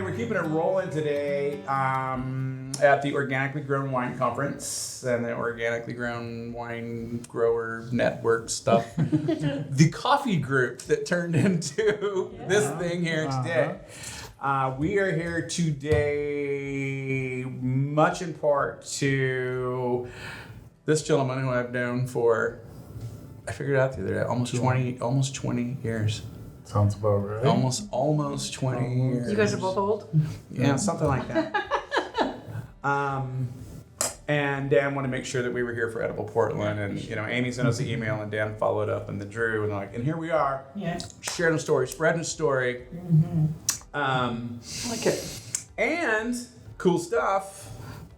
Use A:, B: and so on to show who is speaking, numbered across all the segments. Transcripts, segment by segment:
A: everybody. We're keeping it rolling today at the Organically Grown Wine Conference and the Organically Grown Wine Grower Network stuff. The coffee group that turned into this thing here today. We are here today much in part to this gentleman who I've known for, I figured it out the other day, almost 20 years.
B: Sounds about right.
A: Almost 20 years.
C: You guys are both old?
A: Yeah, something like that. And Dan wanted to make sure that we were here for Edible Portland, and Amy sent us the email, and Dan followed up, and then Drew, and and here we are.
C: Yeah.
A: Sharing a story, spreading a story.
C: Mm-hmm.
A: I like it. And cool stuff.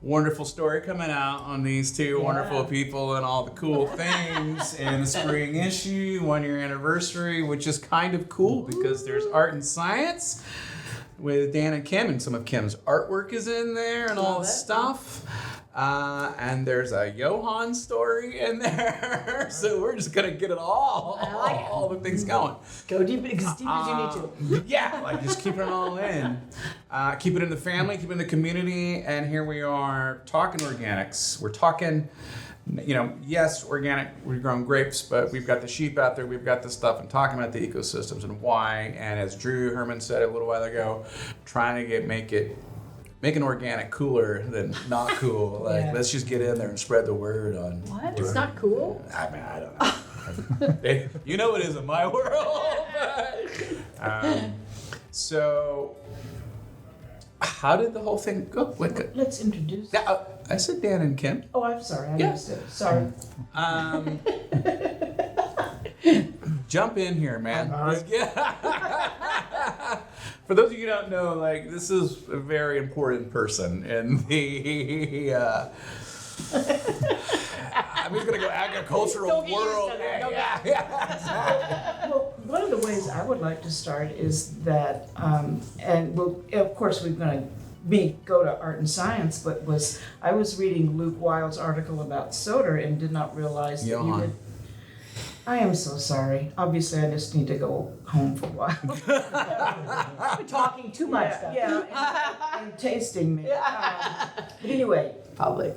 A: Wonderful story coming out on these two wonderful people and all the cool things in the spring issue, 1 year anniversary, which is kind of cool because there's Art+Science with Dan and Kim, and some of Kim's artwork is in there and all the stuff. And there's a Johan story in there. So we're just going to get it all.
C: I like it.
A: All the things going.
C: Go deep, as deep as you need to.
A: Yeah, just keep it all in. Keep it in the family, keep it in the community. And here we are talking organics. We're talking, yes, organic, we've grown grapes, but we've got the sheep out there, we've got the stuff, and talking about the ecosystems and why. And as Drew Herman said a little while ago, trying to make an organic cooler than not cool. Let's just get in there and spread the word on.
C: What? It's not cool?
A: I mean, I don't know. You know it is in my world. So, how did the whole thing go?
C: Let's introduce.
A: I said Dan and Kim.
C: Oh, I'm sorry. I missed it. Sorry.
A: Jump in here, man. For those of you who don't know, this is a very important person in the I'm just gonna go agricultural
C: Don't get used
A: world.
C: to that.
A: Yeah.
C: Well, one of the ways I would like to start is that, and of course we're going to go to Art+Science, but I was reading Luke Wild's article about Cider and did not realize that you did. I am so sorry. Obviously, I just need to go home for a while.
D: We're talking too much stuff.
C: And tasting me. But anyway,
D: Probably.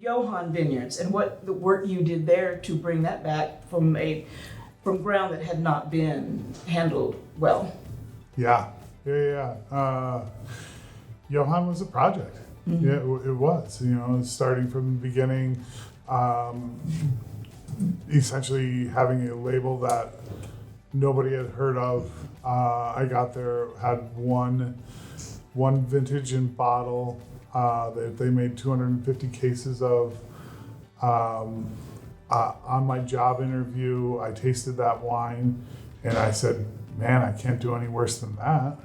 C: Johan Vineyards and what the work you did there to bring that back from ground that had not been handled well.
B: Yeah. Johan was a project. Mm-hmm. Yeah, it was. Starting from the beginning. Essentially having a label that nobody had heard of. I got there, had one vintage and bottle that they made 250 cases of. On my job interview, I tasted that wine and I said, man, I can't do any worse than that.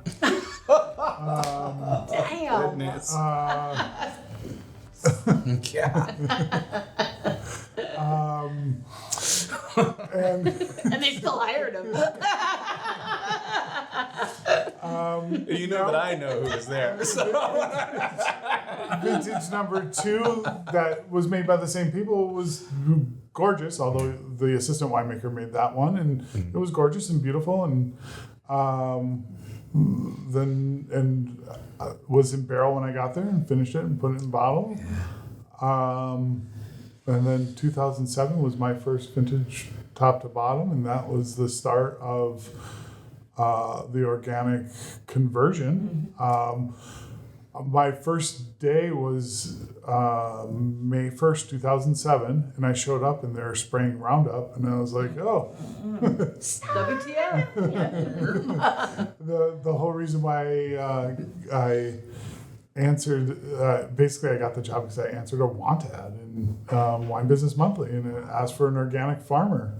C: Damn.
A: Goodness.
C: And they still hired him.
A: But I know who was there. So.
B: Vintage number 2 that was made by the same people was gorgeous, although the assistant winemaker made that one, and it was gorgeous and beautiful, and was in barrel when I got there and finished it and put it in bottle. And then 2007 was my first vintage top to bottom, and that was the start of the organic conversion. My first day was May 1st, 2007, and I showed up and they were spraying Roundup, and I was like, oh.
C: WTF.
B: The whole reason why I answered, basically I got the job because I answered a want ad in Wine Business Monthly, and it asked for an organic farmer.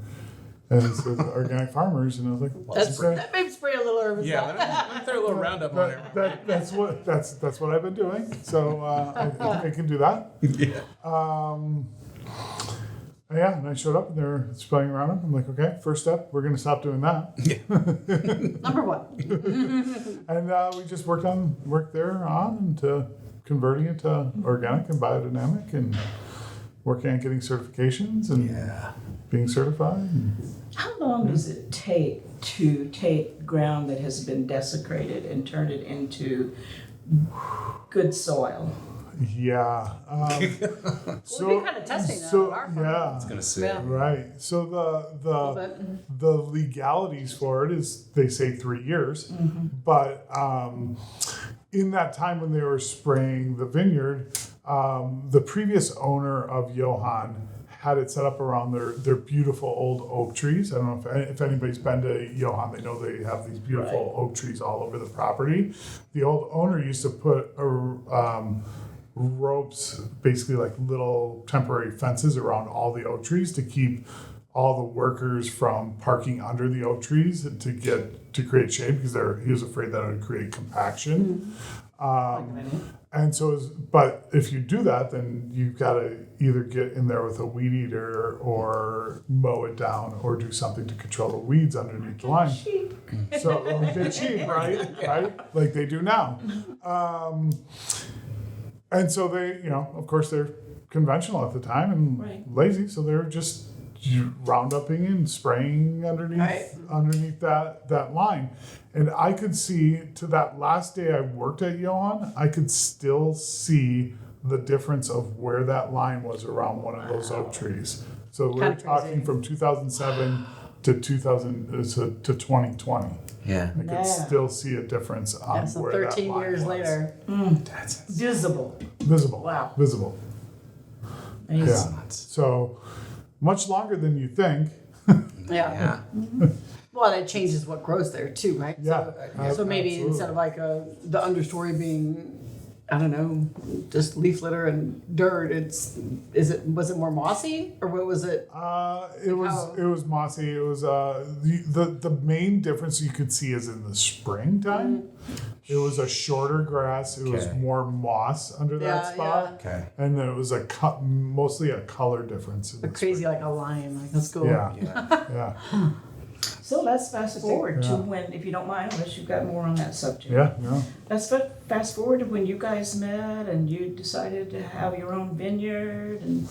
B: And it says organic farmers, and I was like,
C: that may spray a little herb.
A: Yeah, let me throw a little Roundup on there.
B: That's what I've been doing. So I can do that. And I showed up and they were spraying Roundup. I'm like, okay, first step, we're going to stop doing that.
C: Number 1.
B: And we just worked there on to converting it to organic and biodynamic, and working on getting certifications and being certified.
C: How long does it take to take ground that has been desecrated and turn it into good soil?
B: Yeah.
D: We've been kind of testing that
B: so
D: on our farm.
B: yeah.
A: It's gonna say.
D: Yeah.
B: Right. So the legalities for it is they say 3 years, but in that time when they were spraying the vineyard, the previous owner of Johann had it set up around their beautiful old oak trees. I don't know if anybody's been to Johann, they know they have these beautiful oak trees all over the property. The old owner used to put ropes, basically like little temporary fences around all the oak trees to keep all the workers from parking under the oak trees to create shade because he was afraid that it would create compaction. And so, but if you do that, then you've got to either get in there with a weed eater or mow it down or do something to control the weeds underneath the line. So get cheap, right? Like they do now. And so they, of course they're conventional at the time and lazy, so they're just rounduping and spraying underneath that line. And I could see to that last day I worked at Johann, I could still see the difference of where that line was around one of those oak trees. So we're talking from 2007 to 2020.
A: Yeah.
B: I could still see a difference on
D: So
B: where that
D: 13
B: line
D: years
B: was.
D: later.
A: That's
C: Visible.
B: Visible.
C: Wow.
B: Visible.
C: Amazing.
B: Yeah. So much longer than you think.
D: Yeah. Well, it changes what grows there too, right?
B: Yeah.
D: So maybe
B: absolutely.
D: instead of like the understory being, I don't know, just leaf litter and dirt, was it more mossy or what was it?
B: It was mossy. It was the main difference you could see is in the springtime. It was a shorter grass. It was more moss under that spot.
A: okay.
B: And then it was mostly a color difference. In the
D: Crazy like a lion, like that's cool.
B: Yeah.
C: So let's fast forward to when, if you don't mind, unless you've got more on that subject.
B: Yeah. No.
C: Let's fast forward to when you guys met and you decided to have your own vineyard and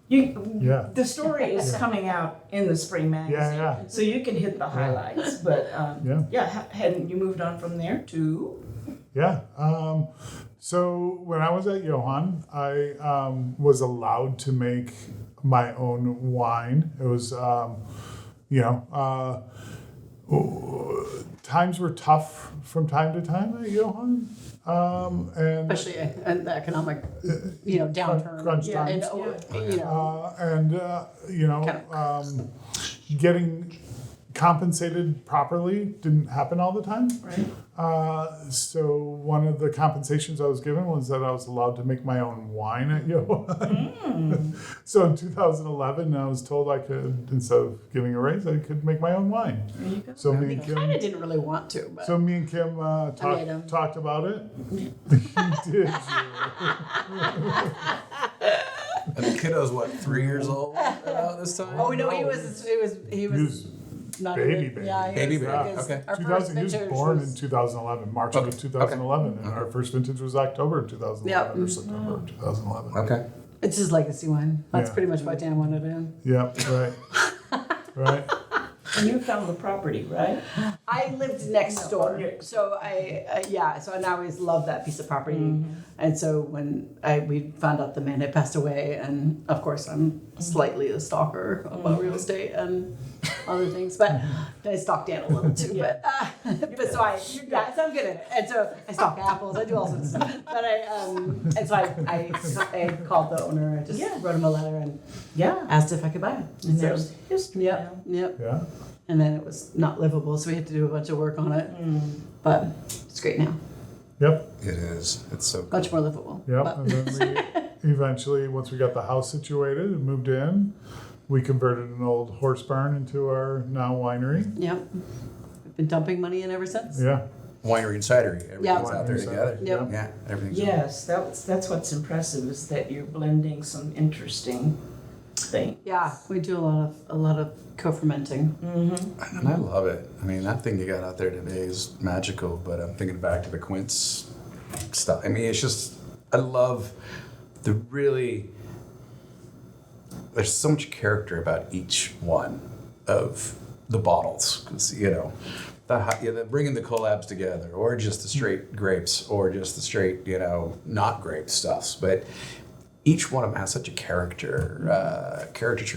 C: the story is coming out in the spring magazine.
B: Yeah.
C: So you can hit the highlights. But hadn't you moved on from there to?
B: Yeah. So when I was at Johann, I was allowed to make my own wine. It was, times were tough from time to time at Johann. And
D: Especially in the economic, downturn.
B: crunch
D: And,
B: and getting compensated properly didn't happen all the time.
C: Right.
B: So one of the compensations I was given was that I was allowed to make my own wine at Johann. So in 2011, I was told I could, instead of giving a raise, I could make my own wine.
C: There you go.
B: So me
D: I
B: and Kim,
D: kind of didn't really want to, but
B: so me and Kim
D: made 'em.
B: talked about it. You did.
A: And the kiddo's what, 3 years old about this time?
D: oh no, he was not
B: baby,
D: even,
B: baby.
D: Yeah,
A: Baby, baby,
D: because
A: okay.
D: Our first
B: 2000, he was
D: vintage
B: born
D: was,
B: in 2011, March of 2011, and our first vintage was October of 2011 or September of 2011.
A: Okay.
D: it's his legacy wine. That's
B: Yeah.
D: pretty much what Dan wanted to do.
B: Yeah, right.
C: And you found the property, right?
D: I lived next door,
C: okay.
D: so so I always loved that piece of property. And so when we found out the man had passed away, and of course I'm slightly a stalker about real estate and other things, but I stalked Dan a little too. But so I'm good at it. And so I stalk apples, I do all sorts of stuff. But I called the owner, I just wrote him a letter and asked if I could buy it.
C: And there's history.
D: Yep.
B: Yeah.
D: And then it was not livable, so we had to do a bunch of work on it. But it's great now.
B: Yep.
A: It is. It's so cool.
D: Much more livable.
B: Yep.
D: But-
B: And then we eventually, once we got the house situated and moved in, we converted an old horse barn into our now winery.
D: Yep. We've been dumping money in ever since.
B: Yeah.
A: Winery and cidery. Everything's out there
B: Winery,
A: together.
D: Yep.
A: Yeah, everything's
C: Yes, that's what's impressive is that you're blending some interesting things.
D: Yeah, we do a lot of co-fermenting.
A: And I love it. I mean, that thing you got out there today is magical, but I'm thinking back to the quince stuff. I mean, it's just, I love the really there's so much character about each one of the bottles, because bringing the collabs together, or just the straight grapes, or just the straight not grape stuffs, but each one of them has such a caricature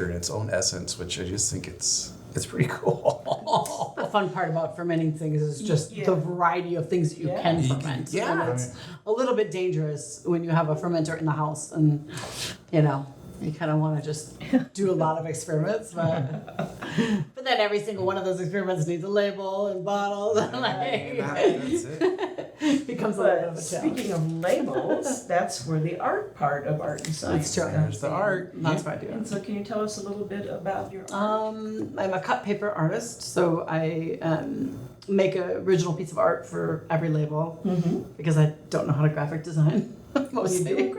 A: in its own essence, which I just think it's pretty cool.
D: The fun part about fermenting things is just the variety of things that you can ferment.
A: Yeah.
D: And it's a little bit dangerous when you have a fermenter in the house, and you kind of want to just do a lot of experiments, but then every single one of those experiments needs a label and bottles. And
A: That's it.
D: becomes a little bit of a challenge.
C: Speaking of labels, that's where the art part of Art and Science.
D: That's true.
A: There's the art.
D: That's what I do.
C: And so can you tell us a little bit about your art?
D: I'm a cut paper artist, so I make an original piece of art for every label because I don't know how to graphic design mostly.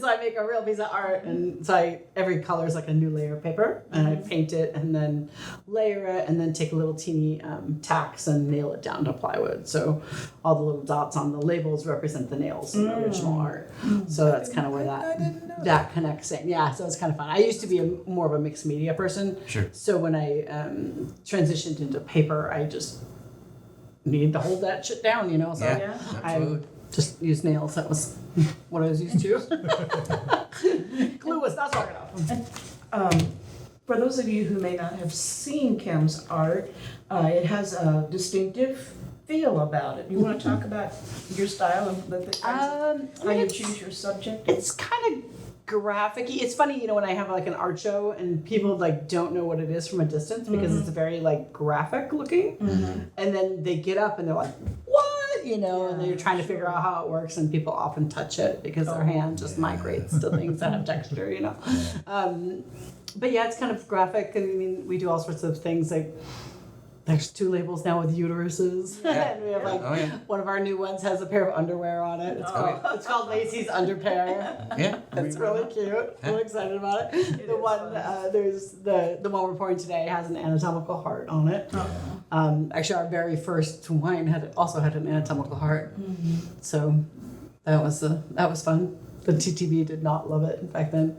D: So I make a real piece of art, and so every color is like a new layer of paper, and I paint it and then layer it, and then take a little teeny tacks and nail it down to plywood. So all the little dots on the labels represent the nails in the original art. So that's kind of where that connects in. Yeah, so it's kind of fun. I used to be more of a mixed media person.
A: Sure.
D: So when I transitioned into paper, I just needed to hold that shit down, So
C: Yeah.
D: I just used nails. That was what I was used to. Glue was not strong enough.
C: For those of you who may not have seen Kim's art, it has a distinctive feel about it. You want to talk about your style and how you choose your subject?
D: It's kind of graphic-y. It's funny, when I have like an art show and people don't know what it is from a distance because it's very like graphic looking, and then they get up and they're like, "What?" And they're trying to figure out how it works, and people often touch it because their hand just migrates to things that have texture, But yeah, it's kind of graphic. I mean, we do all sorts of things like. There's 2 labels now with uteruses. And we have one of our new ones has a pair of underwear on it. It's called Lacey's Underpair.
A: Yeah.
D: It's really cute. I'm excited about it. The one there's the one we're pouring today has an anatomical heart on it. Actually, our very first wine also had an anatomical heart. So that was fun. The TTB did not love it back then.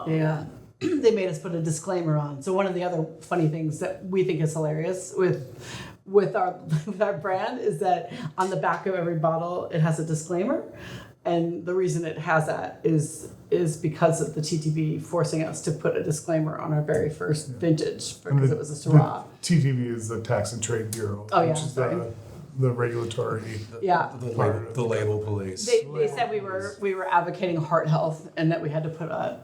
D: Yeah. They made us put a disclaimer on. So one of the other funny things that we think is hilarious with our brand is that on the back of every bottle it has a disclaimer, and the reason it has that is because of the TTB forcing us to put a disclaimer on our very first vintage because it was a Syrah.
B: The TTB is the Tax and Trade Bureau, which is the regulatory
A: the label police.
D: They said we were advocating heart health, and that we had to put a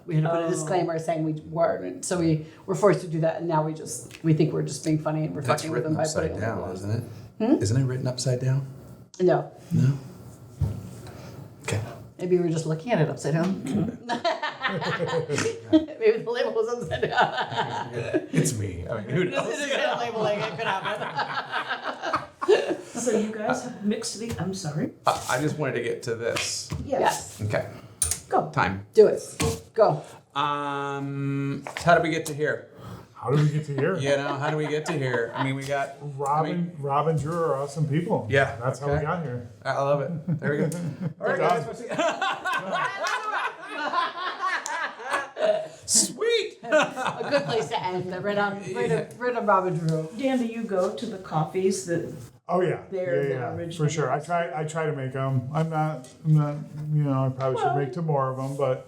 D: disclaimer saying we weren't. So we were forced to do that, and now we think we're just being funny and we're
A: That's
D: fucking with them by putting
A: upside down,
D: it
A: isn't it? Isn't it written upside down?
D: No.
A: Okay.
D: Maybe we were just looking at it upside down. Maybe the label was upside down.
A: It's me. I mean, who knows?
D: Labeling, it could happen.
C: So you guys have mixed the. I'm sorry.
A: I just wanted to get to this.
D: Yes.
A: Okay.
C: Go.
A: Time.
D: Do it. Go.
A: How did we get to here?
B: How did we get to here?
A: How do we get to here? I mean, we got
B: Rob and Drew are awesome people.
A: Yeah,
B: That's how we got here.
A: I love it. There we go. All right, guys. Sweet.
D: A good place to end. Right on Rob and Drew.
C: Dan, do you go to the coffees that?
B: Oh yeah,
C: They're
B: yeah,
C: original.
B: for sure. I try to make them. I'm not. I probably should make more of them, but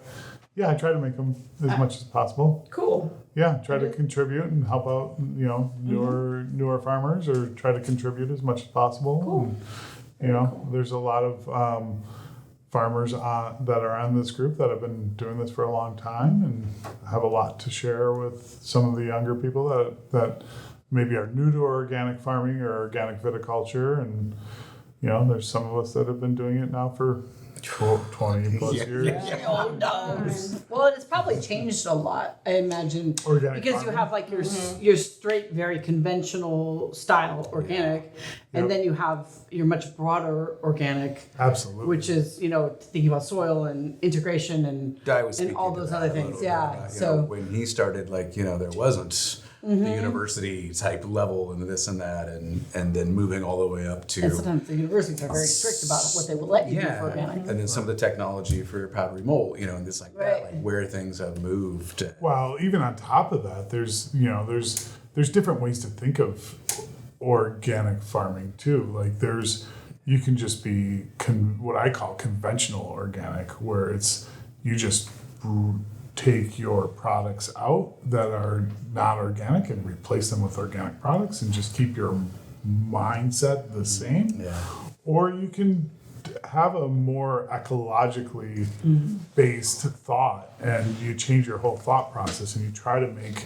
B: yeah, I try to make them as much as possible.
C: Cool.
B: Yeah, try to contribute and help out. Newer farmers, or try to contribute as much as possible.
C: Cool.
B: And, there's a lot of farmers that are on this group that have been doing this for a long time and have a lot to share with some of the younger people that maybe are new to organic farming or organic viticulture. And, there's some of us that have been doing it now for 20 plus years.
D: Oh no! Well, it's probably changed a lot, I imagine,
B: Organic
D: because
B: farming.
D: you have like your straight, very conventional style organic, and then you have your much broader organic,
B: Absolutely.
D: which is thinking about soil and integration and
A: I was
D: and all
A: speaking to
D: those
A: that
D: other
A: a
D: things.
A: little
D: Yeah.
A: bit,
D: So
A: when he started, there wasn't the university type level and this and that, and then moving all the way up to
D: And sometimes the universities are very strict about what they will let you do for organic.
A: and then some of the technology for powdery mold, and this like that, like where things have moved.
B: Well, even on top of that, there's different ways to think of organic farming too. Like you can just be what I call conventional organic, where it's you just take your products out that are not organic and replace them with organic products and just keep your mindset the same.
A: Yeah.
B: Or you can have a more ecologically based thought, and you change your whole thought process and you try to make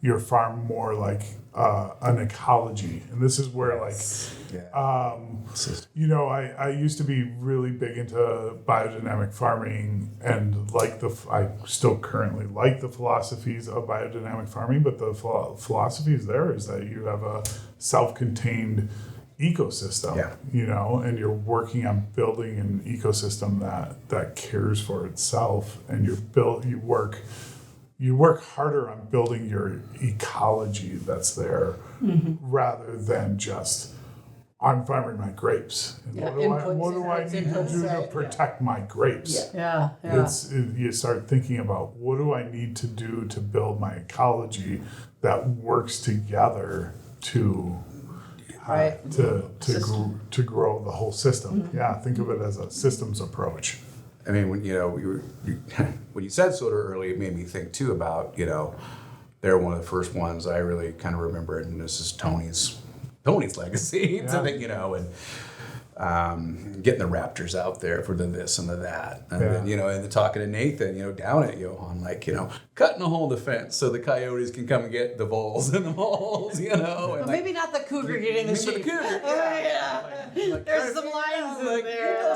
B: your farm more like an ecology. And this is where I used to be really big into biodynamic farming and I still currently like the philosophies of biodynamic farming, but the philosophies there is that you have a self-contained ecosystem, and you're working on building an ecosystem that cares for itself, and you work harder on building your ecology that's there rather than just I'm farming my grapes. And what do I need to do to protect my grapes?
D: Yeah.
B: You start thinking about what do I need to do to build my ecology that works together to grow the whole system. Yeah, think of it as a systems approach.
A: I mean, when when you said soda earlier, it made me think too about they're one of the first ones I really kind of remember, and this is Tony's legacy.
B: Yeah.
A: And getting the Raptors out there for the this and the that, and then and the talking to Nathan, down at Johan, cutting a hole in the fence so the coyotes can come and get the voles and the moles,
D: Well, maybe not the cougar getting the sheep.
A: The cougar,
D: There's some lines in there.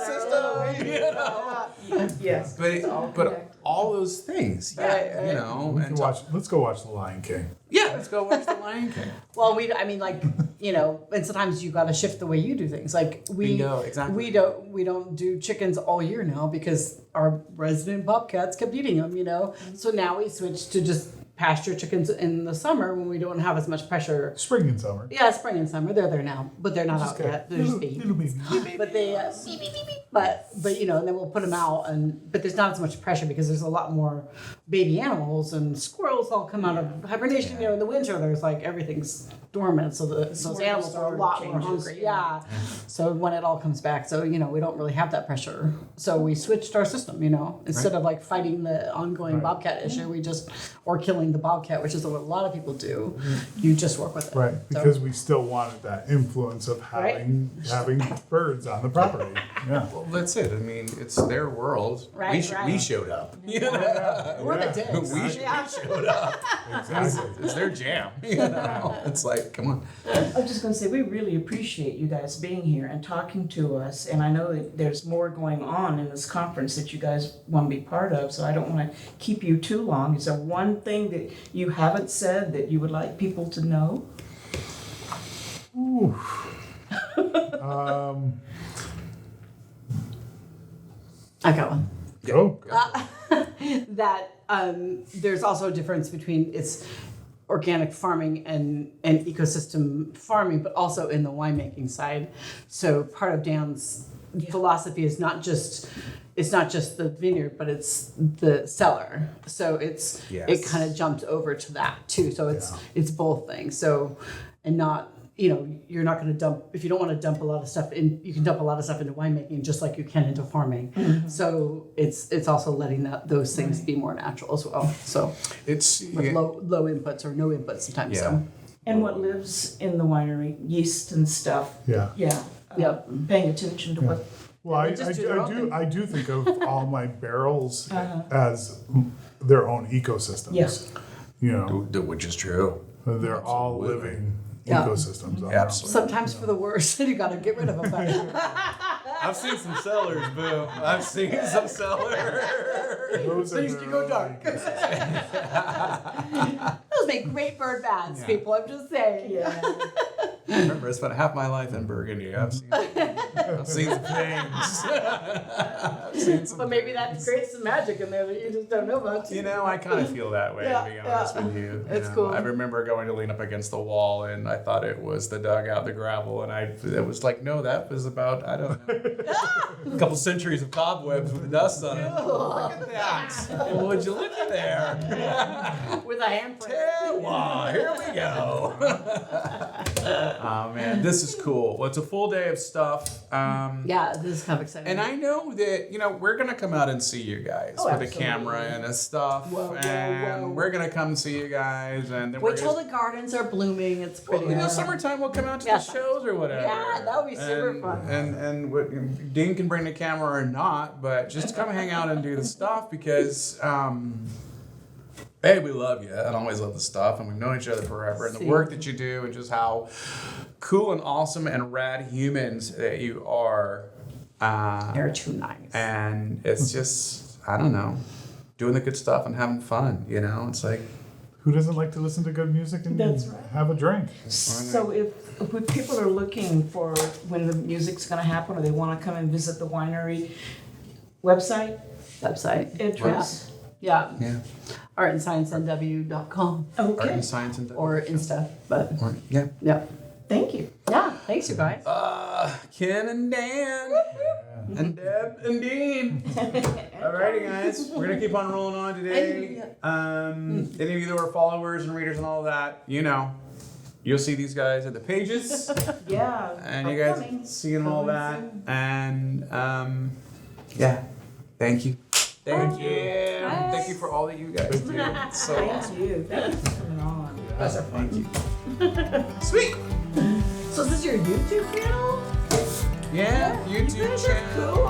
C: Yes.
A: But all those things,
B: Let's go watch The Lion King.
A: Yeah, let's go watch The Lion King.
D: Well, and sometimes you got to shift the way you do things. Like
A: Bingo, exactly.
D: we don't do chickens all year now because our resident bobcats kept eating them. So now we switched to just pasture chickens in the summer when we don't have as much pressure.
B: Spring and summer.
D: Yeah, spring and summer. They're there now, but they're not out yet. They're just
B: little baby.
D: But they, but and then we'll put them out, but there's not as much pressure because there's a lot more baby animals, and squirrels all come out of hibernation. In the winter, there's everything's dormant, so those animals are a lot more hungry. Yeah. So when it all comes back, we don't really have that pressure. So we switched our system. Instead of fighting the ongoing bobcat issue, or killing the bobcat, which is what a lot of people do. You just work with it.
B: Right, because we still wanted that influence of having birds on the property. Yeah.
A: Well, that's it. I mean, it's their world.
D: Right,
A: We showed up.
D: We're the dicks.
A: We showed up.
B: Exactly.
A: It's their jam. It's like, come on.
C: I was just going to say, we really appreciate you guys being here and talking to us. And I know that there's more going on in this conference that you guys want to be part of, so I don't want to keep you too long. Is there one thing that you haven't said that you would like people to know?
B: Ooh.
D: I got one.
B: Go.
D: That there's also a difference between its organic farming and ecosystem farming, but also in the winemaking side. So part of Dan's philosophy is not just the vineyard, but it's the cellar. So it kind of jumped over to that too. So it's both things. So, and not, you're not going to dump, if you don't want to dump a lot of stuff in, you can dump a lot of stuff into winemaking just like you can into farming. Mm-hmm. So it's also letting those things be more natural as well. So
A: it's
D: with low inputs or no inputs sometimes.
A: Yeah.
D: So.
C: And what lives in the winery, yeast and stuff.
B: Yeah.
C: Yeah. Paying attention to what.
B: Well, I do think of all my barrels as their own ecosystems.
C: Yes.
A: Which is true.
B: They're all living ecosystems.
A: Absolutely.
D: Sometimes for the worse, you got to get rid of them.
A: I've seen some cellars, boo. I've seen some cellars.
B: Things can go dark.
D: Those make great bird baths, people. I'm just saying.
C: Yeah.
A: Remember, I spent half my life in Burgundy. I've seen some things. I've seen some
D: But maybe that
A: things.
D: creates some magic in there that you just don't know about.
A: You know, I kind of feel that way,
D: Yeah,
A: to be honest
D: yeah.
A: with you.
D: It's
A: know.
D: cool.
A: I remember going to lean up against the wall, and I thought it was the dugout, the gravel, and it was like, no, that was about, I don't know, a couple centuries of cobwebs with dust on it. Look at that. Would you look at there?
D: With a handprint.
A: Terroir, here we go. Oh man, this is cool. Well, it's a full day of stuff.
D: Yeah, this is kind of exciting.
A: And I know that, we're going to come out and see you guys
D: Oh,
A: with
D: absolutely.
A: a camera and a stuff.
D: Whoa,
A: and we're going to come see you guys. And then
D: Wait
A: we're
D: till
A: gonna,
D: the gardens are blooming. It's pretty.
A: well, summertime we'll come out to
D: Yeah.
A: the shows or whatever.
D: Yeah, that would be super
A: and,
D: fun.
A: And Dean can bring the camera or not, but just come hang out and do the stuff because... hey, we love you and always love the stuff, and we've known each other forever. And the work that you do, and just how cool and awesome and rad humans that you are.
D: They're too nice.
A: And it's just, I don't know, doing the good stuff and having fun. It's like,
B: Who doesn't like to listen to good music and
C: That's right.
B: have a drink?
C: So if people are looking for when the music's going to happen, or they want to come and visit the winery website, address.
D: Yeah.
A: yeah,
D: artandsciencenw.com
A: art
C: Okay.
A: and science and
D: or Insta, but
A: yeah.
D: yeah.
C: Thank you.
D: Yeah, thanks you guys.
A: Ken and Dan and Deb and Dean. Alrighty, guys, we're gonna keep on rolling on today. Any of you that are followers and readers and all that, you'll see these guys at the pages,
C: Yeah.
A: and you guys
C: upcoming.
A: seeing all
C: Coming
A: that,
C: soon.
A: and yeah, thank you. Thank you for all that you guys do. It's so awesome.
C: Thank you. Thank you for coming on. You guys are fun.
A: Thank you. Sweet.
D: So is this your YouTube channel?
A: Yeah, YouTube
D: guys are
A: channel.
D: cool.